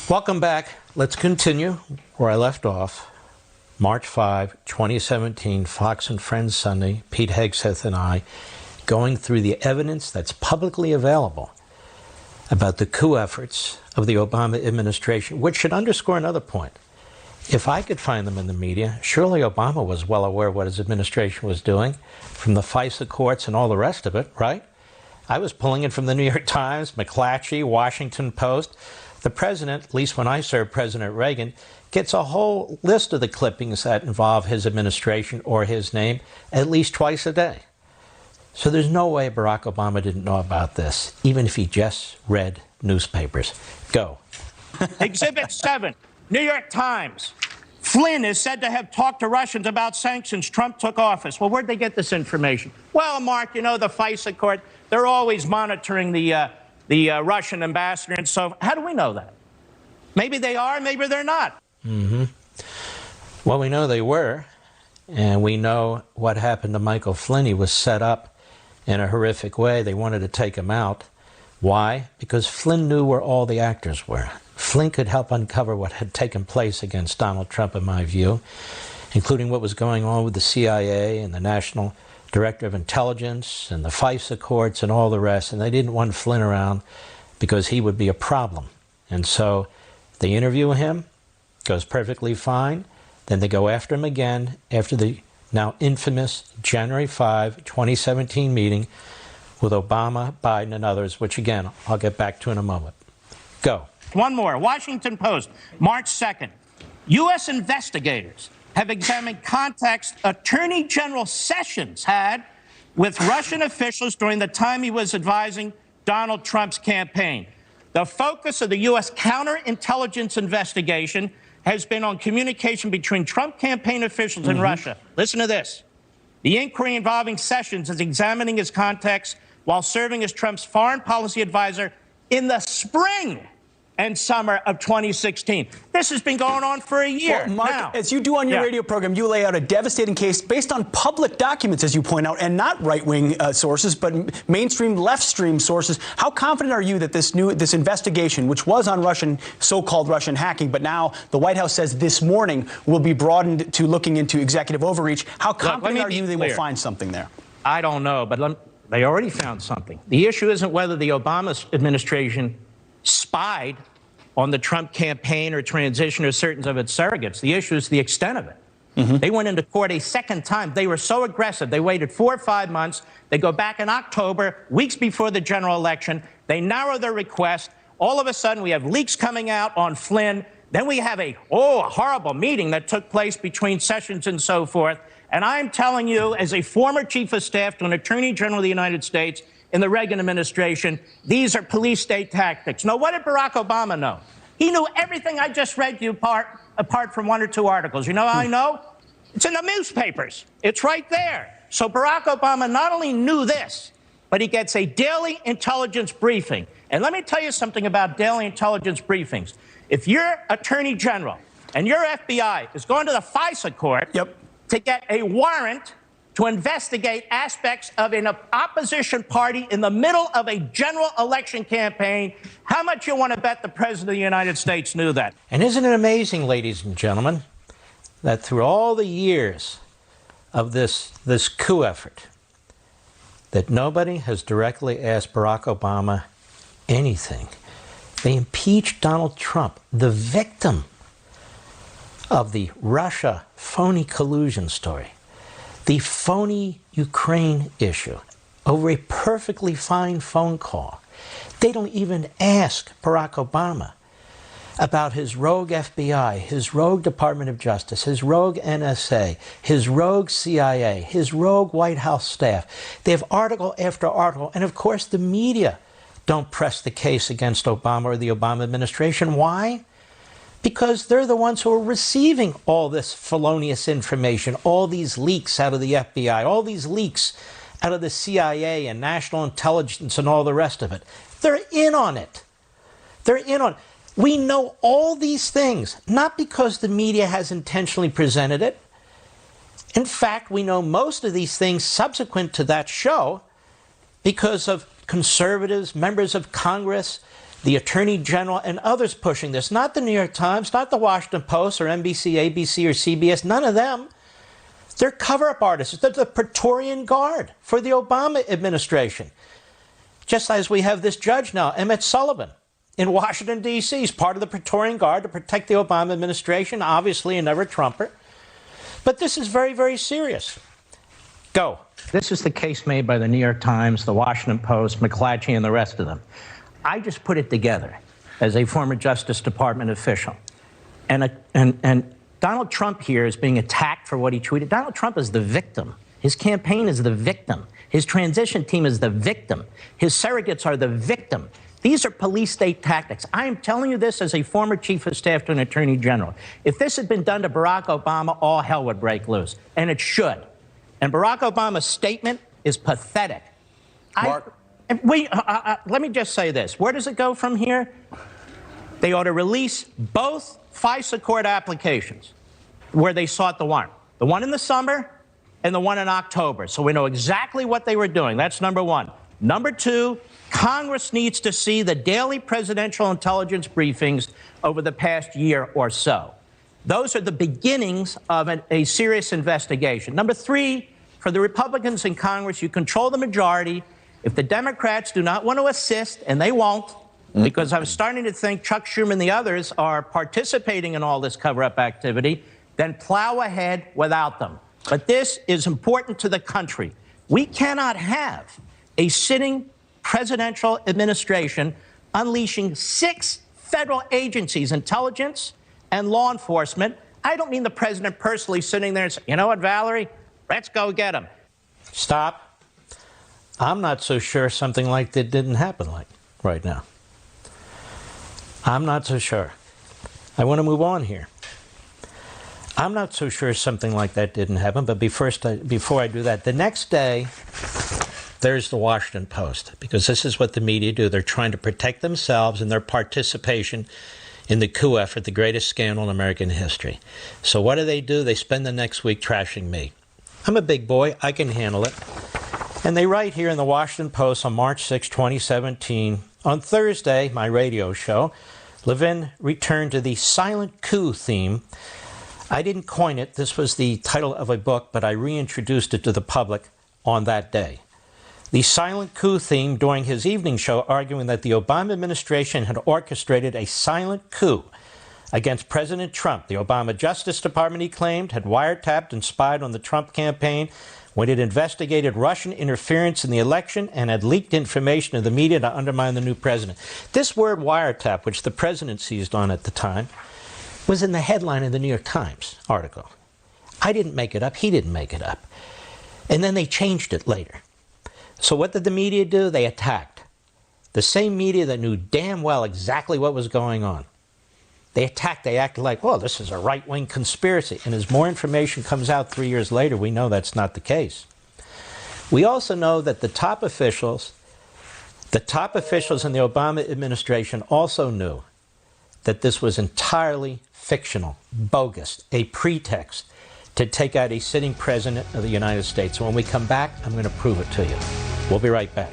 Welcome back. Let's continue where I left off. March 5, 2017, Fox and Friends Sunday, Pete Hegseth and I going through the evidence that's publicly available about the coup efforts of the Obama administration, which should underscore another point. If I could find them in the media, surely Obama was well aware of what his administration was doing, from the FISA courts and all the rest of it, right? I was pulling it from the New York Times, McClatchy, Washington Post. The president, at least when I served President Reagan, gets a whole list of the clippings that involve his administration or his name at least twice a day. So there's no way Barack Obama didn't know about this, even if he just read newspapers. Go. Exhibit 7, New York Times. Flynn is said to have talked to Russians about sanctions Trump took office. Well, where'd they get this information? Well, Mark, you know, the FISA court, they're always monitoring the Russian ambassador. And so how do we know that? Maybe they are, maybe they're not. Well, we know they were, and we know what happened to Michael Flynn. He was set up in a horrific way. They wanted to take him out. Why? Because Flynn knew where all the actors were. Flynn could help uncover what had taken place against Donald Trump, in my view, including what was going on with the CIA and the National Director of Intelligence and the FISA courts and all the rest. And they didn't want Flynn around because he would be a problem. And so they interview him, goes perfectly fine. Then they go after him again after the now infamous January 5, 2017 meeting with Obama, Biden, and others, which, again, I'll get back to in a moment. Go. One more. Washington Post, March 2nd. U.S. investigators have examined contacts Attorney General Sessions had with Russian officials during the time he was advising Donald Trump's campaign. The focus of the U.S. counterintelligence investigation has been on communication between Trump campaign officials and Russia. Listen to this. The inquiry involving Sessions is examining his contacts while serving as Trump's foreign policy advisor in the spring and summer of 2016. This has been going on for a year. Well, Mark, now, as you do on your radio program, you lay out a devastating case based on public documents, as you point out, and not right-wing sources, but mainstream left-stream sources. How confident are you that this investigation, which was on Russian, so-called Russian hacking, but now the White House says this morning will be broadened to looking into executive overreach, how confident are you they will find something there? I don't know, but they already found something. The issue isn't whether the Obama administration spied on the Trump campaign or transition or certain of its surrogates. The issue is the extent of it. They went into court a second time. They were so aggressive. They waited 4 or 5 months. They go back in October, weeks before the general election. They narrow their request. All of a sudden, we have leaks coming out on Flynn. Then we have a horrible meeting that took place between Sessions and so forth. And I'm telling you, as a former chief of staff to an attorney general of the United States, in the Reagan administration, these are police state tactics. Now, what did Barack Obama know? He knew everything I just read to you apart from 1 or 2 articles. You know how I know? It's in the newspapers. It's right there. So Barack Obama not only knew this, but he gets a daily intelligence briefing. And let me tell you something about daily intelligence briefings. If your attorney general and your FBI is going to the FISA court to get a warrant to investigate aspects of an opposition party in the middle of a general election campaign, how much you want to bet the President of the United States knew that? And isn't it amazing, ladies and gentlemen, that through all the years of this coup effort, that nobody has directly asked Barack Obama anything. They impeached Donald Trump, the victim of the Russia phony collusion story, the phony Ukraine issue, over a perfectly fine phone call. They don't even ask Barack Obama about his rogue FBI, his rogue Department of Justice, his rogue NSA, his rogue CIA, his rogue White House staff. They have article after article, and of course the media don't press the case against Obama or the Obama administration. Why? Because they're the ones who are receiving all this felonious information, all these leaks out of the FBI, all these leaks out of the CIA and national intelligence and all the rest of it. They're in on it. They're in on it. We know all these things, not because the media has intentionally presented it. In fact, we know most of these things subsequent to that show because of conservatives, members of Congress, the Attorney General and others pushing this, not the New York Times, not the Washington Post or NBC, ABC, or CBS, none of them. They're cover-up artists. They're the Praetorian Guard for the Obama administration. Just as we have this judge now, Emmett Sullivan, in Washington, D.C. He's part of the Praetorian Guard to protect the Obama administration, obviously, and never Trumper. But this is very, very serious. Go. This is the case made by the New York Times, the Washington Post, McClatchy, and the rest of them. I just put it together as a former Justice Department official. And Donald Trump here is being attacked for what he tweeted. Donald Trump is the victim. His campaign is the victim. His transition team is the victim. His surrogates are the victim. These are police state tactics. I am telling you this as a former chief of staff to an attorney general. If this had been done to Barack Obama, all hell would break loose. And it should. And Barack Obama's statement is pathetic. Mark. Let me just say this. Where does it go from here? They ought to release both FISA court applications where they sought the warrant. The one in the summer and the one in October. So we know exactly what they were doing. That's number one. Number two, Congress needs to see the daily presidential intelligence briefings over the past year or so. Those are the beginnings of a serious investigation. Number three, for the Republicans in Congress, you control the majority. If the Democrats do not want to assist, and they won't, because I'm starting to think Chuck Schumer and the others are participating in all this cover-up activity, then plow ahead without them. But this is important to the country. We cannot have a sitting presidential administration unleashing 6 federal agencies, intelligence and law enforcement. I don't mean the president personally sitting there and saying, you know what, Valerie, let's go get him. Stop. I'm not so sure something like that didn't happen right now. I'm not so sure. I want to move on here. I'm not so sure something like that didn't happen, but before I do that, the next day, there's the Washington Post, because this is what the media do. They're trying to protect themselves and their participation in the coup effort, the greatest scandal in American history. So what do? They spend the next week trashing me. I'm a big boy. I can handle it. And they write here in the Washington Post on March 6, 2017, on Thursday, my radio show, Levin returned to the silent coup theme. I didn't coin it. This was the title of a book, but I reintroduced it to the public on that day. The silent coup theme during his evening show, arguing that the Obama administration had orchestrated a silent coup against President Trump. The Obama Justice Department, he claimed, had wiretapped and spied on the Trump campaign when it investigated Russian interference in the election and had leaked information to the media to undermine the new president. This word wiretap, which the president seized on at the time, was in the headline of the New York Times article. I didn't make it up. He didn't make it up. And then they changed it later. So what did the media do? They attacked. The same media that knew damn well exactly what was going on. They attacked. They acted like, well, this is a right-wing conspiracy. And as more information comes out 3 years later, we know that's not the case. We also know that the top officials in the Obama administration also knew that this was entirely fictional, bogus, a pretext to take out a sitting president of the United States. When we come back, I'm going to prove it to you. We'll be right back.